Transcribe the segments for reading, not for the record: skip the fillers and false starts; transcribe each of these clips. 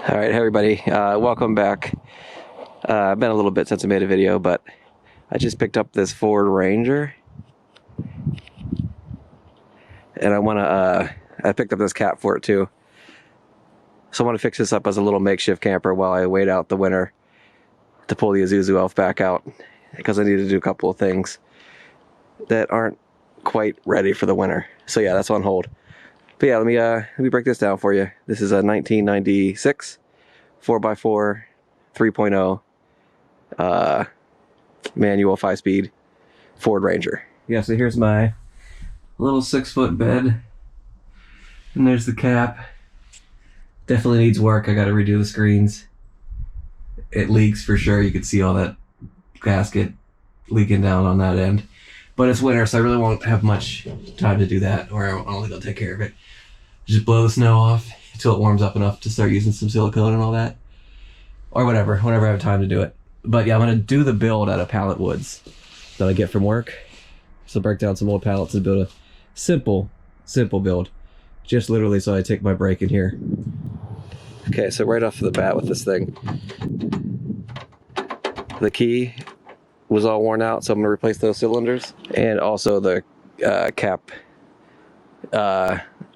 All right, hey everybody, welcome back. Been a little bit since I made a video, but I just picked up this Ford Ranger, and I picked up this cap for it too. So I want to fix this up as a little makeshift camper while I wait out the winter to pull the Isuzu Elf back out, because I need to do a couple of things that aren't quite ready for the winter. So yeah, that's on hold. But yeah, let me break this down for you. This is a 1996 4x4 3.0 manual 5-speed Ford Ranger. Yeah, so here's my little 6-foot bed, and there's the cap. Definitely needs work. I got to redo the screens. It leaks for sure. You can see all that gasket leaking down on that end. But it's winter, so I really won't have much time to do that, or I'll only go take care of it. Just blow the snow off until it warms up enough to start using some silicone and all that. Or whatever, whenever I have time to do it. But yeah, I'm going to do the build out of pallet woods that I get from work. So break down some old pallets and build a simple build. Just literally so I take my break in here. Okay, so right off the bat with this thing, the key was all worn out, so I'm going to replace those cylinders. And also the cap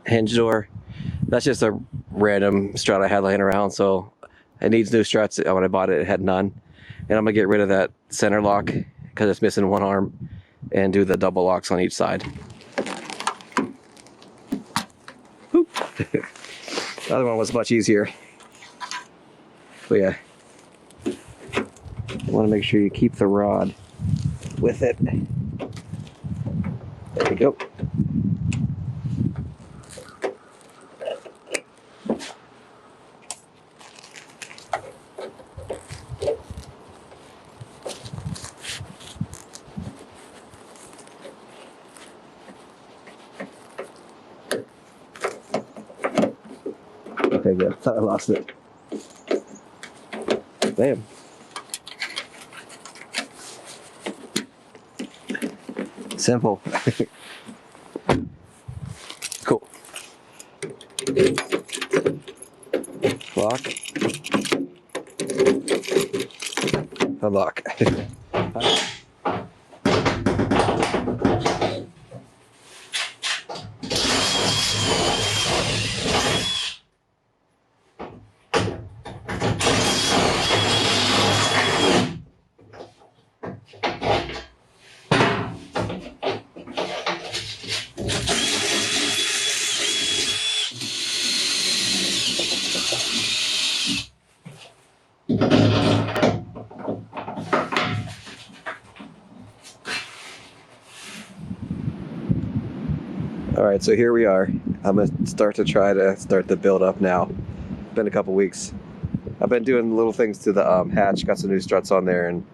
hinge door. That's just a random strut I had laying around, so it needs new struts. When I bought it, it had none. And I'm going to get rid of that center lock because it's missing one arm, and do the double locks on each side. The other one was much easier. But yeah, you want to make sure you keep the rod with it. There we go. Okay, good. Thought I lost it. Bam. Simple. Cool. Lock. Unlock. Alright, so here we are. I'm going to try to start the build up now. Been a couple weeks. I've been doing little things to the hatch. Got some new struts on there and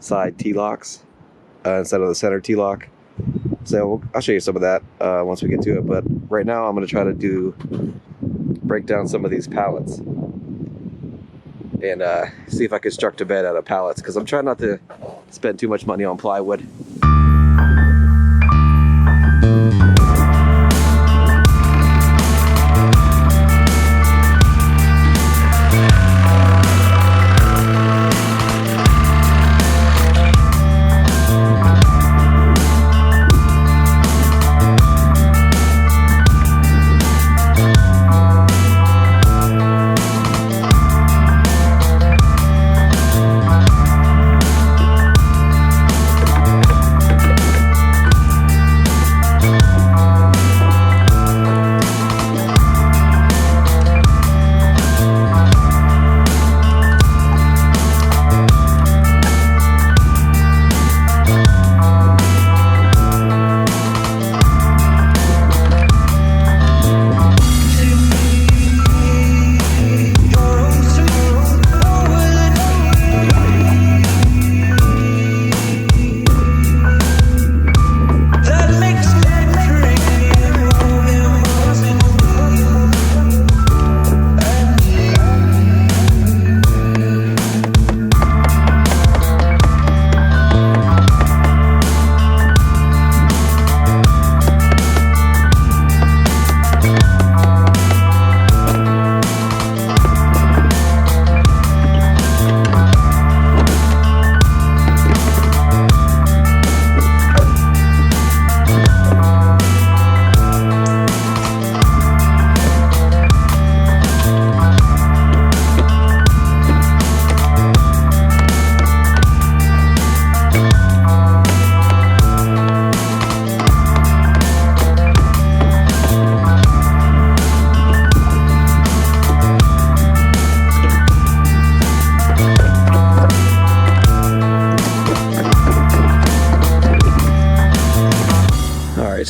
side T-locks instead of the center T-lock. So I'll show you some of that once we get to it. But right now I'm going to try to break down some of these pallets and see if I can construct a bed out of pallets, because I'm trying not to spend too much money on plywood.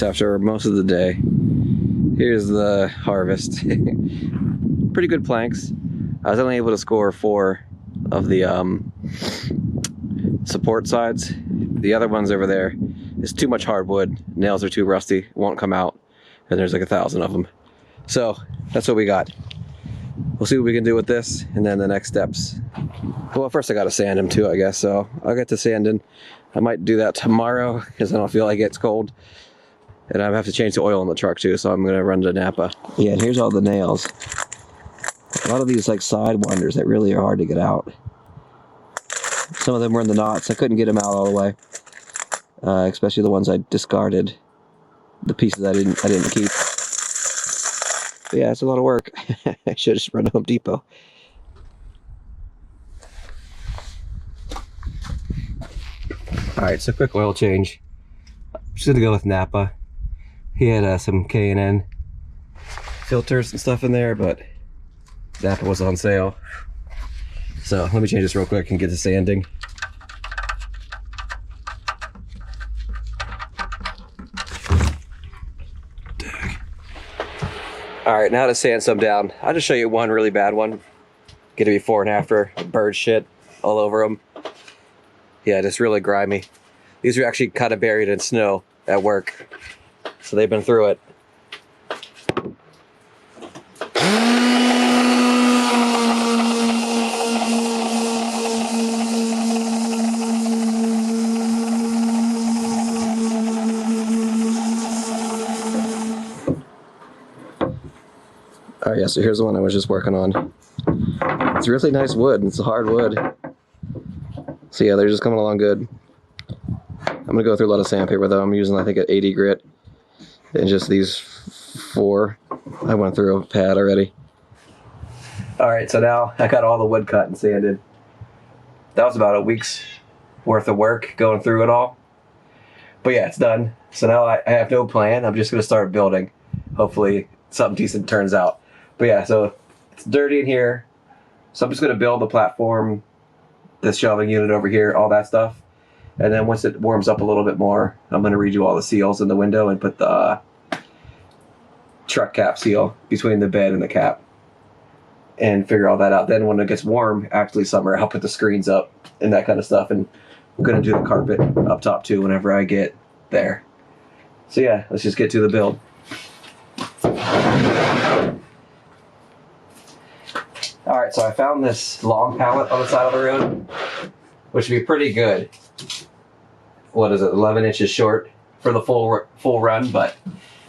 Alright, so after most of the day, here's the harvest. Pretty good planks. I was only able to score 4 of the support sides. The other ones over there is too much hardwood. Nails are too rusty, won't come out, and there's like 1,000 of them. So that's what we got. We'll see what we can do with this, and then the next steps. Well, first I gotta sand them too, I guess. So I'll get to sanding. I might do that tomorrow because I don't feel like it's cold. And I have to change the oil in the truck too, so I'm gonna run to Napa. Yeah, and here's all the nails. A lot of these like side winders that really are hard to get out. Some of them were in the knots. I couldn't get them out all the way, especially the ones I discarded. The pieces I didn't keep. But yeah, it's a lot of work. I should have just run to Home Depot. All right, so quick oil change. I'm just gonna go with Napa. He had some K&N filters and stuff in there, but Napa was on sale. So let me change this real quick and get to sanding. All right, now to sand some down. I'll just show you one really bad one. Get a before and after. Bird shit all over them. Yeah, just really grimy. These are actually kind of buried in snow at work, so they've been through it. Oh yeah, so here's the one I was just working on. It's really nice wood. It's a hard wood. So yeah, they're just coming along good. I'm gonna go through a lot of sandpaper though. I'm using I think an 80 grit. And just these 4. I went through a pad already. Alright, so now I got all the wood cut and sanded. That was about a week's worth of work going through it all. But yeah, it's done. So now I have no plan. I'm just gonna start building. Hopefully something decent turns out. But yeah, so it's dirty in here. So I'm just gonna build the platform, this shelving unit over here, all that stuff. And then once it warms up a little bit more, I'm gonna redo all the seals in the window and put the truck cap seal between the bed and the cap and figure all that out. Then when it gets warm, actually summer, I'll put the screens up and that kind of stuff. And I'm gonna do the carpet up top too whenever I get there. So yeah, let's just get to the build. Alright, so I found this long pallet on the side of the road, which would be pretty good. What is it, 11 inches short for the full run, but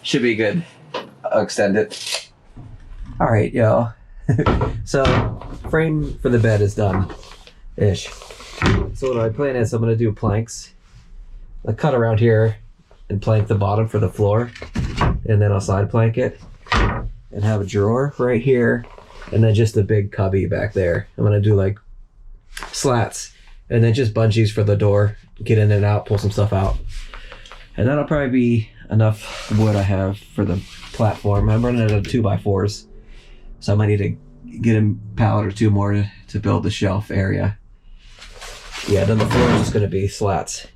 should be good. I'll extend it. Alright, yo. So, frame for the bed is done-ish. So what I plan is I'm going to do planks. I cut around here and plank the bottom for the floor, and then I'll side plank it and have a drawer right here, and then just a big cubby back there. I'm going to do like slats and then just bungees for the door. Get in and out, pull some stuff out. And that'll probably be enough wood I have for the platform. I'm running out of 2x4s, so I might need to get a pallet or 2 more to build the shelf area. Yeah, then the floor is just going to be slats.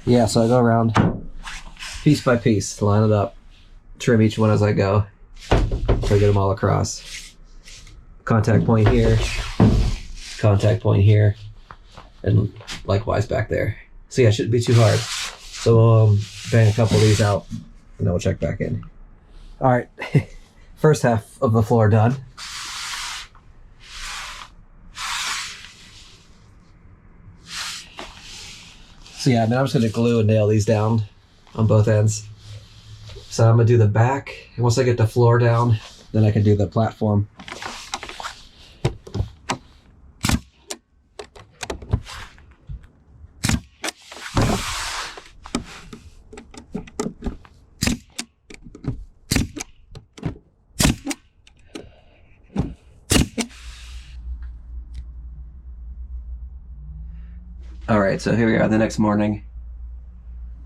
Yeah, so I go around piece by piece, line it up, trim each one as I go, so I get them all across. Contact point here, contact point here, and likewise back there. So yeah, it shouldn't be too hard. So bang a couple of these out, and then we'll check back in. All right, first half of the floor done. So yeah, I'm just gonna glue and nail these down on both ends. So I'm gonna do the back, and once I get the floor down, then I can do the platform. Alright, so here we are the next morning.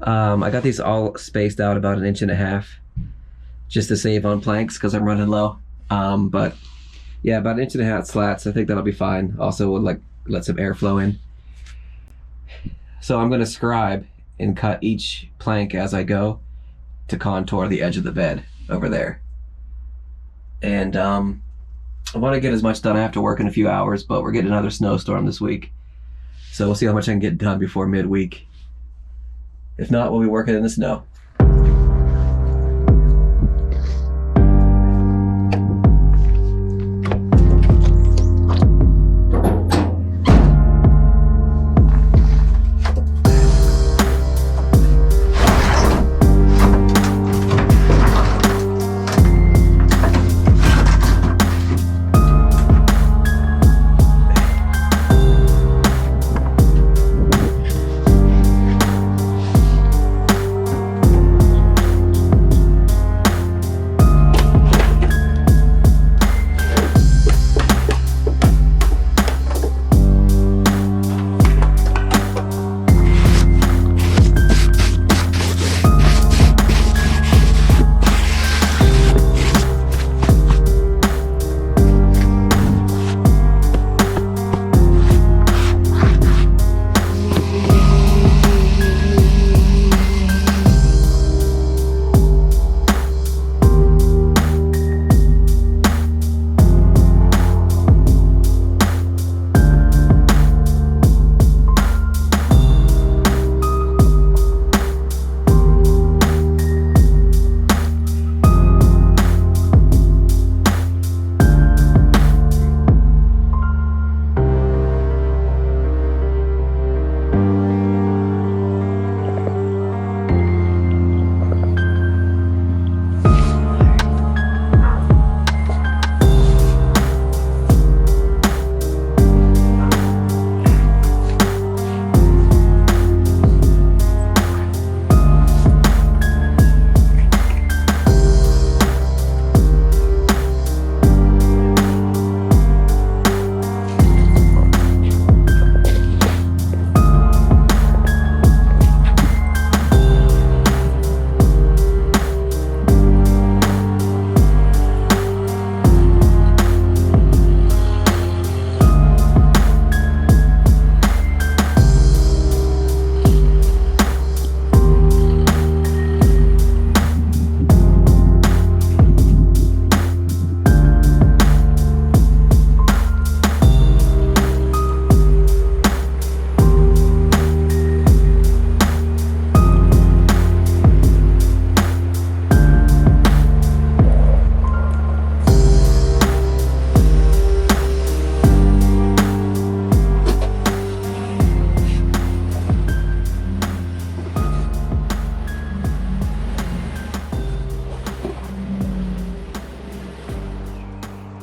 I got these all spaced out about 1.5 inches just to save on planks because I'm running low. But yeah, about 1.5 inch slats. I think that'll be fine. Also would like let some airflow in. So I'm gonna scribe and cut each plank as I go to contour the edge of the bed over there. And I want to get as much done. I have to work in a few hours, but we're getting another snowstorm this week. So we'll see how much I can get done before midweek. If not, we'll be working in the snow.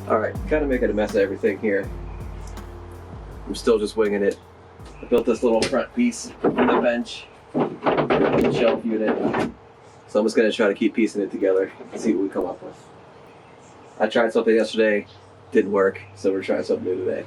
Alright, kind of making a mess of everything here. I'm still just winging it. I built this little front piece for the bench, the shelf unit. So I'm just going to try to keep piecing it together and see what we come up with. I tried something yesterday, didn't work, so we're trying something new today.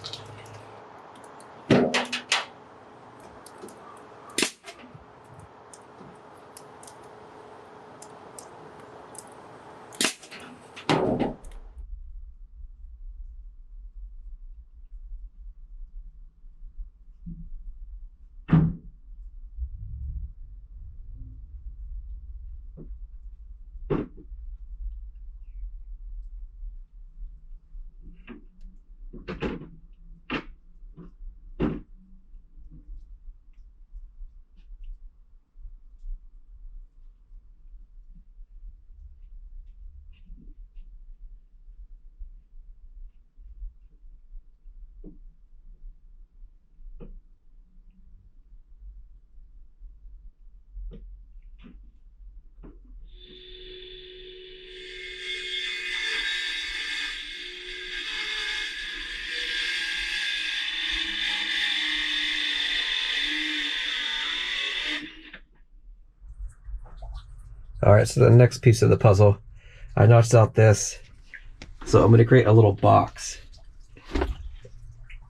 Alright, so the next piece of the puzzle, I notched out this. So I'm going to create a little box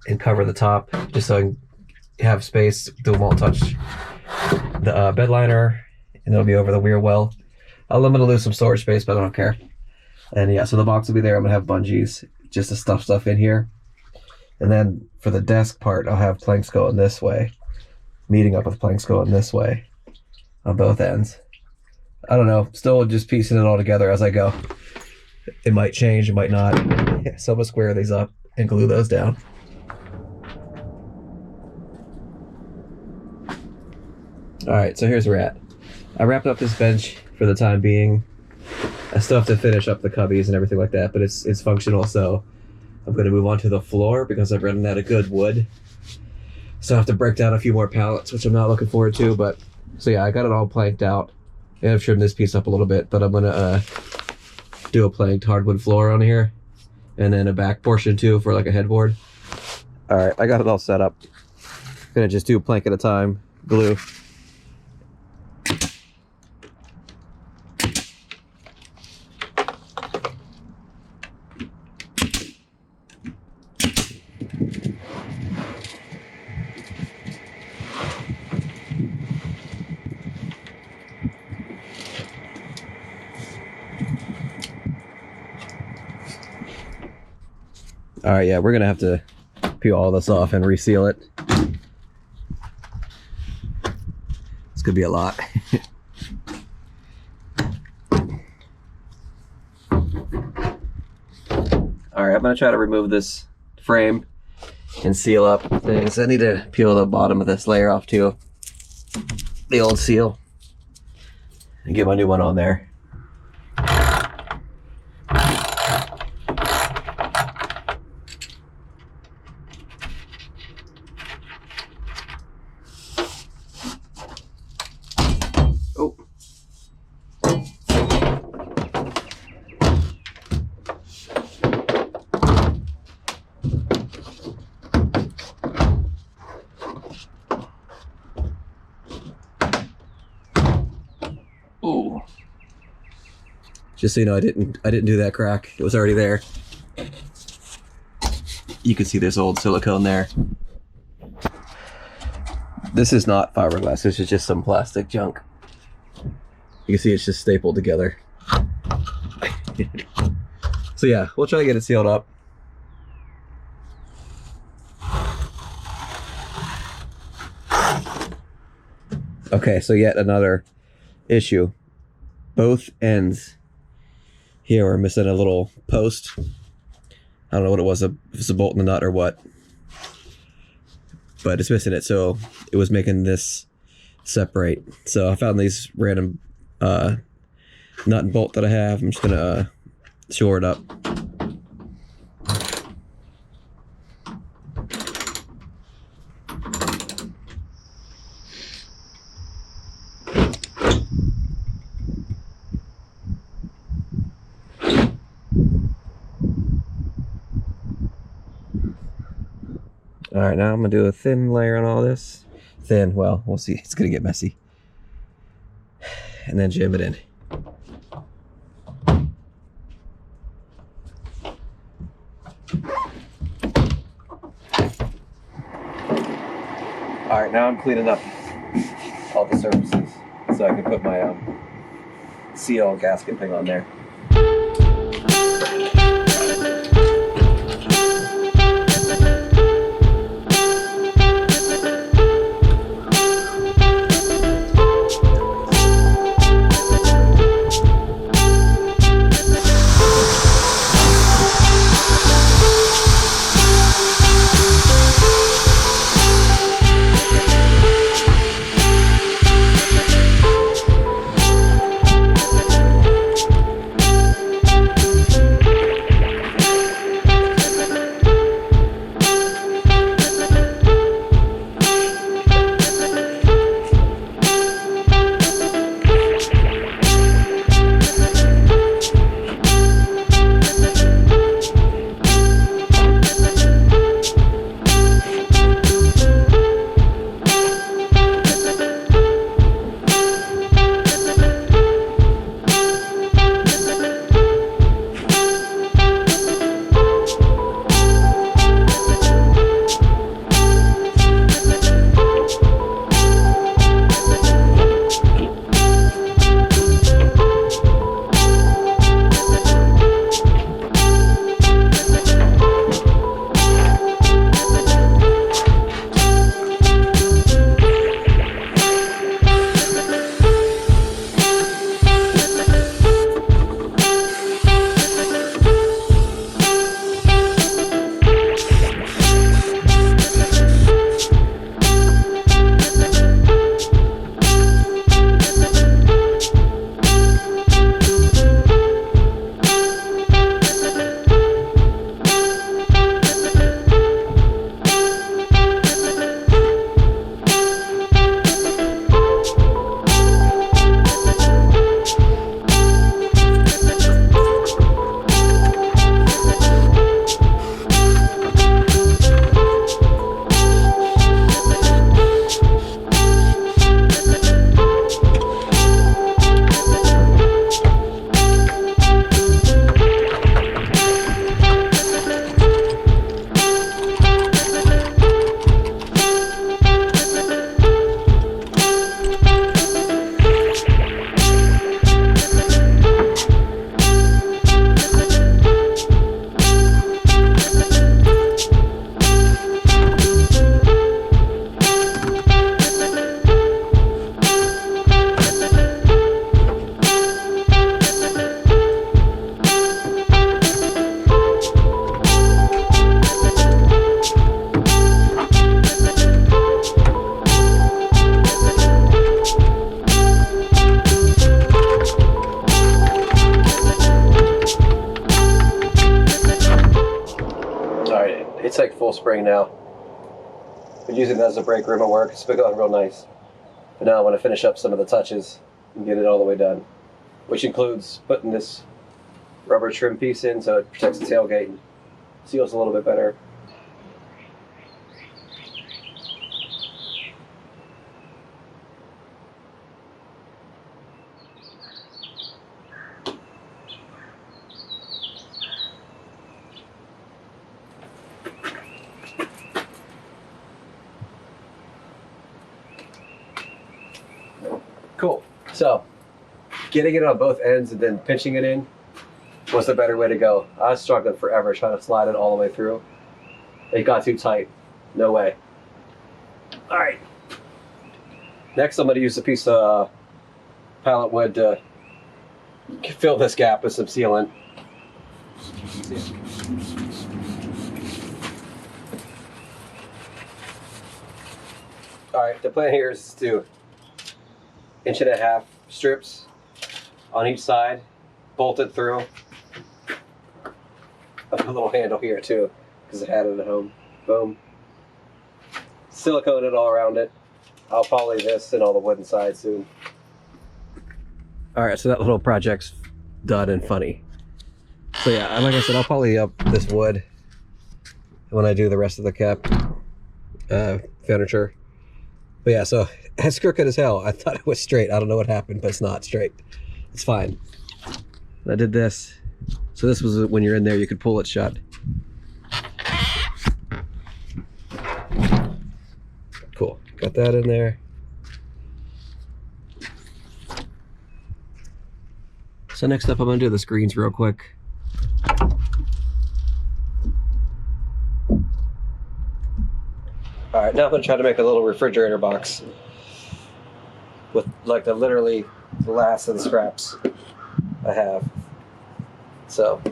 and cover the top just so I can have space. It won't touch the bed liner, and it'll be over the weir well. I'm going to lose some storage space, but I don't care. And yeah, so the box will be there. I'm going to have bungees just to stuff stuff in here. And then for the desk part, I'll have planks going this way, meeting up with planks going this way. on both ends. I don't know. Still just piecing it all together as I go. It might change, it might not. So I'm gonna square these up and glue those down. All right, so here's where we're at. I wrapped up this bench for the time being. I still have to finish up the cubbies and everything like that, but it's functional, so I'm gonna move on to the floor because I've run out of good wood. So I have to break down a few more pallets, which I'm not looking forward to, but so yeah, I got it all planked out. And I've trimmed this piece up a little bit, but I'm gonna do a planked hardwood floor on here, and then a back portion too for like a headboard. All right, I got it all set up. Gonna just do a plank at a time, glue. All right, yeah, we're gonna have to peel all this off and reseal it. It's gonna be a lot. All right, I'm gonna try to remove this frame and seal up things. I need to peel the bottom of this layer off too, the old seal, and get my new one on there. Ooh. Just so you know, I didn't do that crack. It was already there. You can see there's old silicone there. This is not fiberglass. This is just some plastic junk. You can see it's just stapled together. So yeah, we'll try to get it sealed up. Okay, so yet another issue. Both ends here are missing a little post. I don't know what it was, if it's a bolt in the nut or what, but it's missing it, so it was making this separate. So I found these random nut and bolt that I have. I'm just gonna shore it up. All right, now I'm gonna do a thin layer on all this. Thin, well, we'll see. It's gonna get messy. And then jam it in. All right, now I'm cleaning up all the surfaces so I can put my seal gasket thing on there. full spring now. Been using it as a break room at work. It's been going real nice. But now I want to finish up some of the touches and get it all the way done, which includes putting this rubber trim piece in so it protects the tailgate and seals a little bit better. Cool. So, getting it on both ends and then pinching it in was the better way to go. I was struggling forever trying to slide it all the way through. It got too tight. No way. All right. Next, I'm going to use a piece of pallet wood to fill this gap with some sealant. All right, the plan here is to 1.5 inch strips on each side, bolt it through. I put a little handle here too, because I had it at home. Boom. Silicone it all around it. I'll poly this and all the wood inside soon. Alright, so that little project's done and funny. So yeah, like I said, I'll poly up this wood when I do the rest of the cap furniture. But yeah, so it's crooked as hell. I thought it was straight. I don't know what happened, but it's not straight. It's fine. I did this. So this was when you're in there, you could pull it shut. Cool. Got that in there. So next up, I'm gonna do the screens real quick. All right, now I'm gonna try to make a little refrigerator box with like literally the last of the scraps I have. So I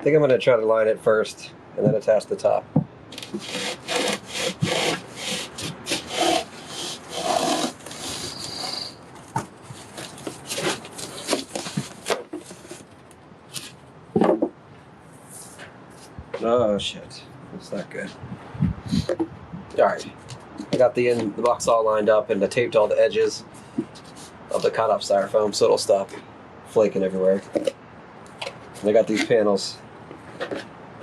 think I'm gonna try to line it first and then attach the top. Oh shit, that's not good. Alright, I got the box all lined up and I taped all the edges of the cut off styrofoam so it'll stop flaking everywhere. And I got these panels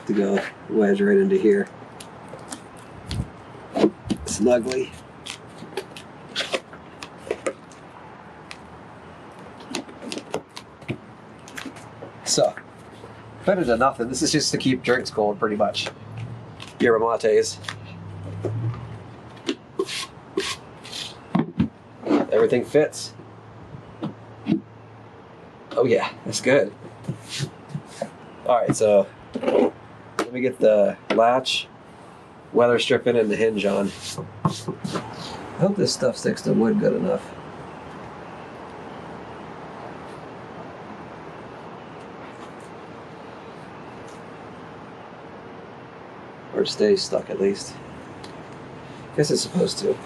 to go wedge right into here snugly. So, better than nothing. This is just to keep drinks cold, pretty much. Yerba mates. Everything fits. Oh yeah, that's good. Alright, so let me get the latch, weather stripping, and the hinge on. I hope this stuff sticks to wood good enough. Or stays stuck at least. Guess it's supposed to.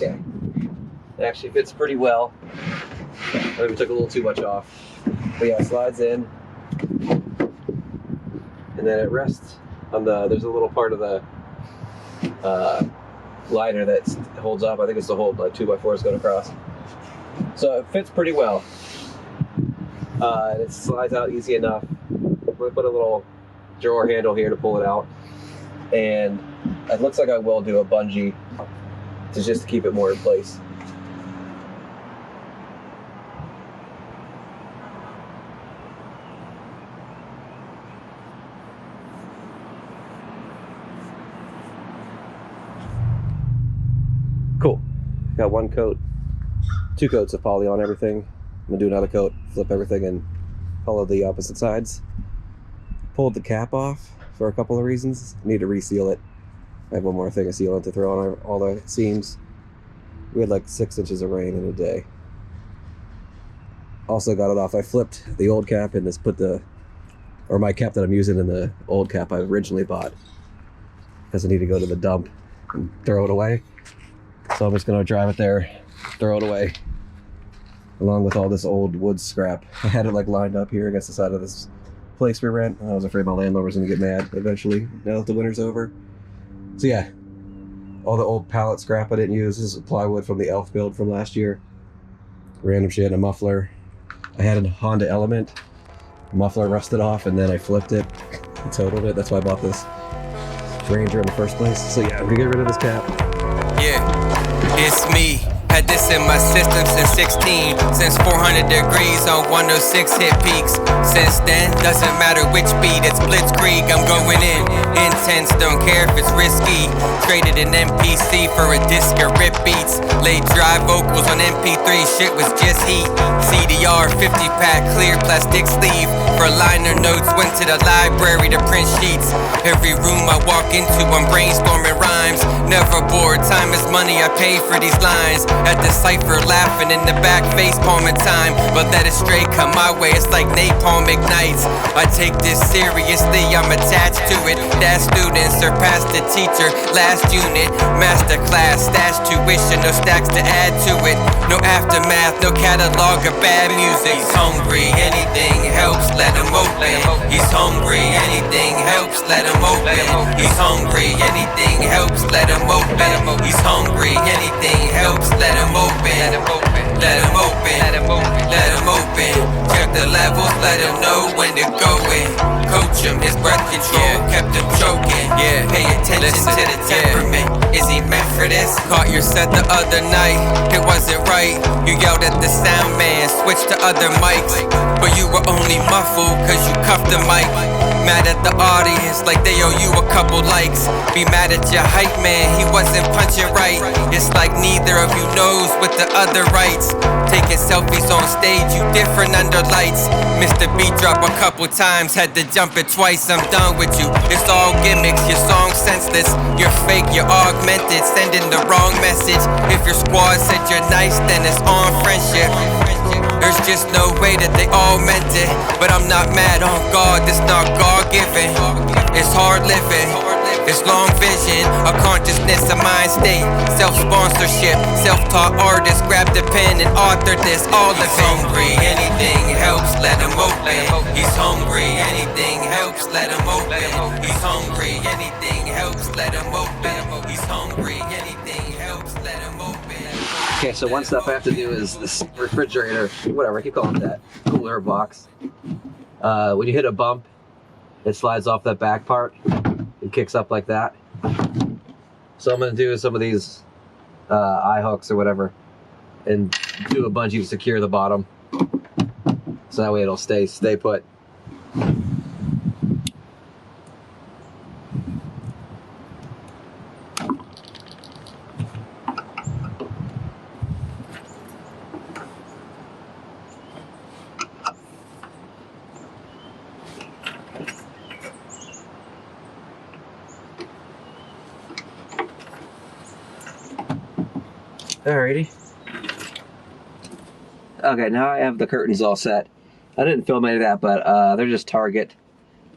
Okay, it actually fits pretty well. Maybe we took a little too much off. But yeah, it slides in. And then it rests on there's a little part of the liner that holds up. I think it's the whole 2x4 going across. So it fits pretty well. And it slides out easy enough. I'm going to put a little drawer handle here to pull it out. And it looks like I will do a bungee to just keep it more in place. Cool. Got one coat, 2 coats of poly on everything. I'm gonna do another coat, flip everything, and follow the opposite sides. Pulled the cap off for a couple of reasons. Need to reseal it. I have one more thing of sealant to throw on all the seams. We had like 6 inches of rain in a day. Also got it off. I flipped the old cap and just put my cap that I'm using in the old cap I originally bought, because I need to go to the dump and throw it away. So I'm just gonna drive it there, throw it away, along with all this old wood scrap. I had it like lined up here against the side of this place we rent. I was afraid my landlord was gonna get mad eventually, now that the winter's over. So yeah, all the old pallet scrap I didn't use. This is plywood from the Elf build from last year. Random shit, a muffler. I had a Honda Element. The muffler rusted off and then I flipped it and totaled it. That's why I bought this Ranger in the first place. So yeah, I'm gonna get rid of this cap. Yeah, it's me. Had this in my system since 16. Since 400 degrees on 106 hit peaks. Since then, doesn't matter which beat, it's blitzkrieg. I'm going in, intense, don't care if it's risky. Traded an MPC for a disc of rip beats. Laid dry vocals on MP3, shit was just heat. CDR 50 pack, clear plastic sleeve. For liner notes, went to the library to print sheets. Every room I walk into, I'm brainstorming rhymes. Never bored, time is money, I pay for these lines. At the cipher, laughing in the back, face palming time. But let it straight come my way, it's like napalm ignites. I take this seriously, I'm attached to it. That student surpassed the teacher, last unit. Master class, stash tuition, no stacks to add to it. No aftermath, no catalog of bad music. He's hungry, anything helps, let him open. He's hungry, anything helps, let him open. He's hungry, anything helps, let him open. He's hungry, anything helps, let him open. Let him open. Let him open. Let him open. Let him open. Check the levels, let him know when to go in. Coach him, his breath control kept him choking. Yeah, pay attention to the temperament. Is he meant for this? Caught your set the other night. It wasn't right. You yelled at the sound man, switched to other mics, but you were only muffled cause you cuffed the mic. Mad at the audience like they owe you a couple likes. Be mad at your hype man, he wasn't punching right. It's like neither of you knows what the other writes. Taking selfies on stage, you different under lights. Missed the beat drop a couple times, had to jump it twice. I'm done with you, it's all gimmicks. Your song senseless, you're fake, you're augmented, sending the wrong message. If your squad said you're nice, then it's on friendship. There's just no way that they all meant it. But I'm not mad on God, this not God-given. It's hard living, it's long vision. A consciousness, a mind state. Self-sponsorship, self-taught artist. Grab the pen and author this, all of it. He's hungry, anything helps, let him open. He's hungry, anything helps, let him open. He's hungry, anything helps, let him open. He's hungry, anything helps, let him open. Okay, so one step I have to do is this refrigerator, whatever, I keep calling it that, cooler box. When you hit a bump, it slides off that back part. It kicks up like that. So I'm gonna do some of these eye hooks or whatever and do a bungee to secure the bottom. So that way it'll stay put. Alrighty. Okay, now I have the curtains all set. I didn't film any of that, but they're just Target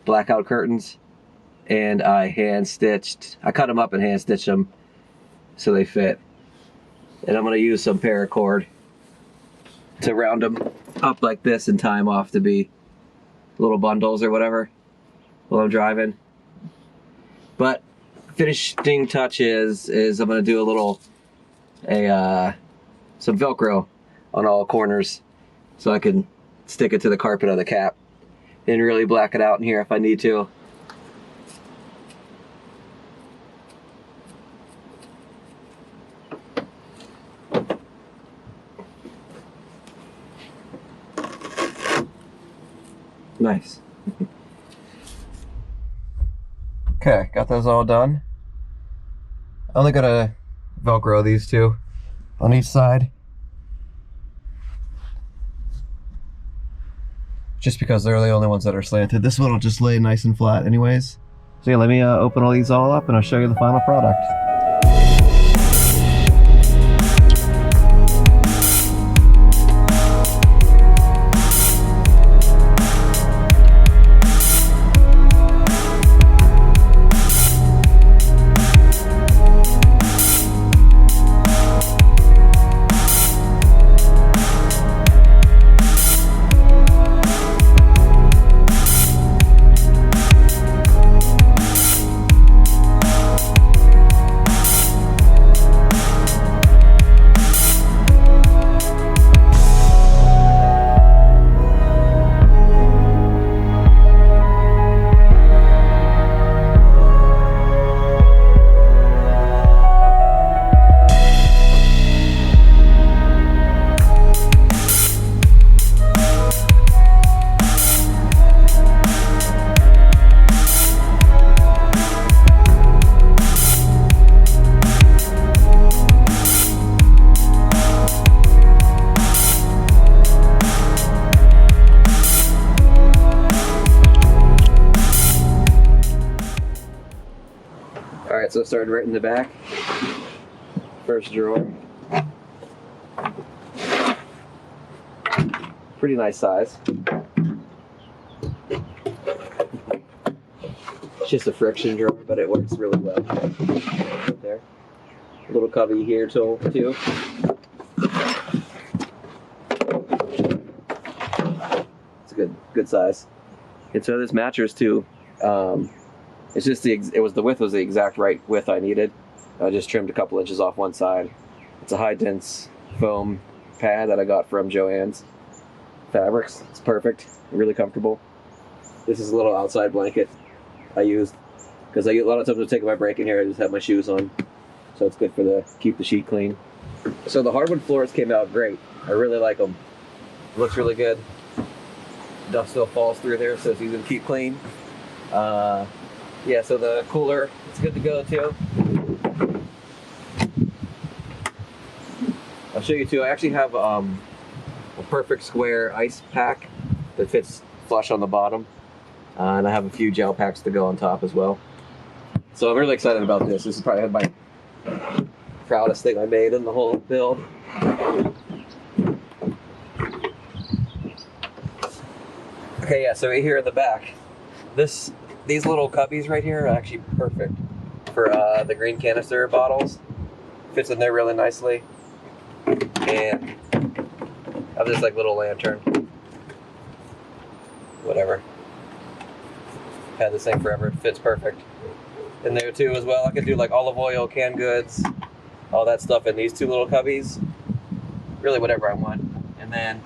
blackout curtains. And I cut them up and hand stitched them so they fit. And I'm going to use some paracord to round them up like this and tie them off to be little bundles or whatever while I'm driving. But finishing touches is I'm going to do a little some Velcro on all corners so I can stick it to the carpet of the cap and really black it out in here if I need to. Nice. Okay, got those all done. I'm only gonna Velcro these two on each side. Just because they're the only ones that are slanted. This one will just lay nice and flat anyways. So yeah, let me open all these all up and I'll show you the final product. Alright, so I started right in the back. First drawer. Pretty nice size. It's just a friction drawer, but it works really well. Right there. A little cubby here too. It's a good size. And so this mattress too. It's just the width was the exact right width I needed. I just trimmed a couple inches off one side. It's a high dense foam pad that I got from Joann's Fabrics. It's perfect, really comfortable. This is a little outside blanket I used because a lot of times I'm taking my break in here. I just have my shoes on, so it's good for keep the sheet clean. So the hardwood floors came out great. I really like them. Looks really good. Dust still falls through there, so it's easy to keep clean. Yeah, so the cooler, it's good to go too. I'll show you too. I actually have a perfect square ice pack that fits flush on the bottom. And I have a few gel packs to go on top as well. So I'm really excited about this. This is probably my proudest thing I made in the whole build. Okay, yeah, so right here in the back, these little cubbies right here are actually perfect for the green canister bottles. Fits in there really nicely. And I have this like little lantern. Whatever. Had this thing forever. It fits perfect in there too as well. I could do like olive oil, canned goods, all that stuff in these two little cubbies. Really whatever I want. And then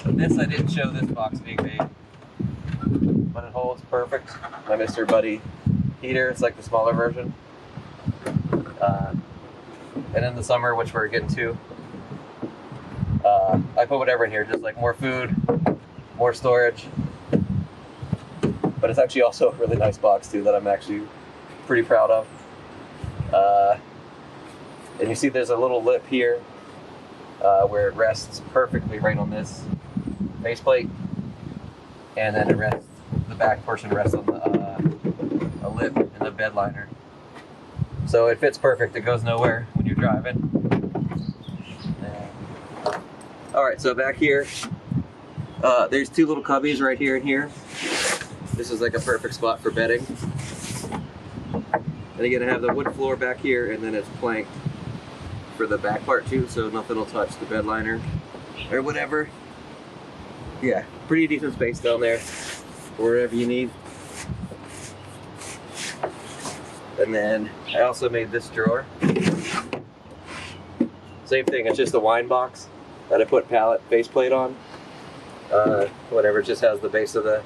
this, I didn't show this box being made, but it holds perfect. My Mr. Buddy heater, it's like the smaller version. And in the summer, which we're getting to, I put whatever in here, just like more food, more storage. But it's actually also a really nice box too that I'm actually pretty proud of. And you see there's a little lip here where it rests perfectly right on this faceplate. And then it rests, the back portion rests on a lip in the bed liner. So it fits perfect, it goes nowhere when you're driving. Alright, so back here, there's two little cubbies right here and here. This is like a perfect spot for bedding. And again, I have the wood floor back here, and then it's planked for the back part too, so nothing will touch the bed liner or whatever. Yeah, pretty decent space down there for whatever you need. And then I also made this drawer. Same thing, it's just a wine box that I put pallet faceplate on. Whatever, it just has the base of the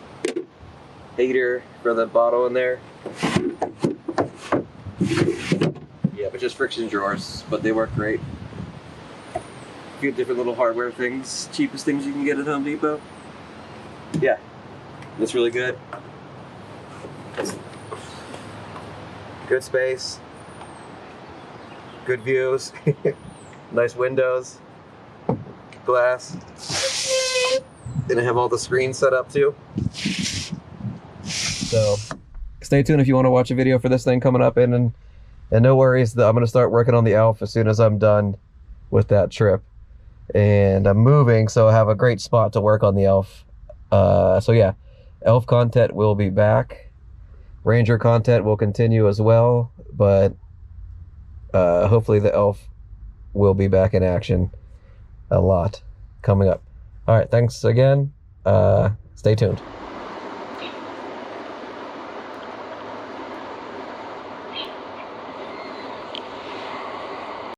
heater for the bottle in there. Yeah, but just friction drawers, but they work great. A few different little hardware things, cheapest things you can get at Home Depot. Yeah, It's really good. Good space. Good views. Nice windows. Glass. And I have all the screens set up too. So stay tuned if you want to watch a video for this thing coming up and no worries, I'm going to start working on the Elf as soon as I'm done with that trip. And I'm moving, so I have a great spot to work on the Elf. So yeah, Elf content will be back. Ranger content will continue as well, but hopefully the Elf will be back in action a lot coming up. All right, thanks again. Stay tuned.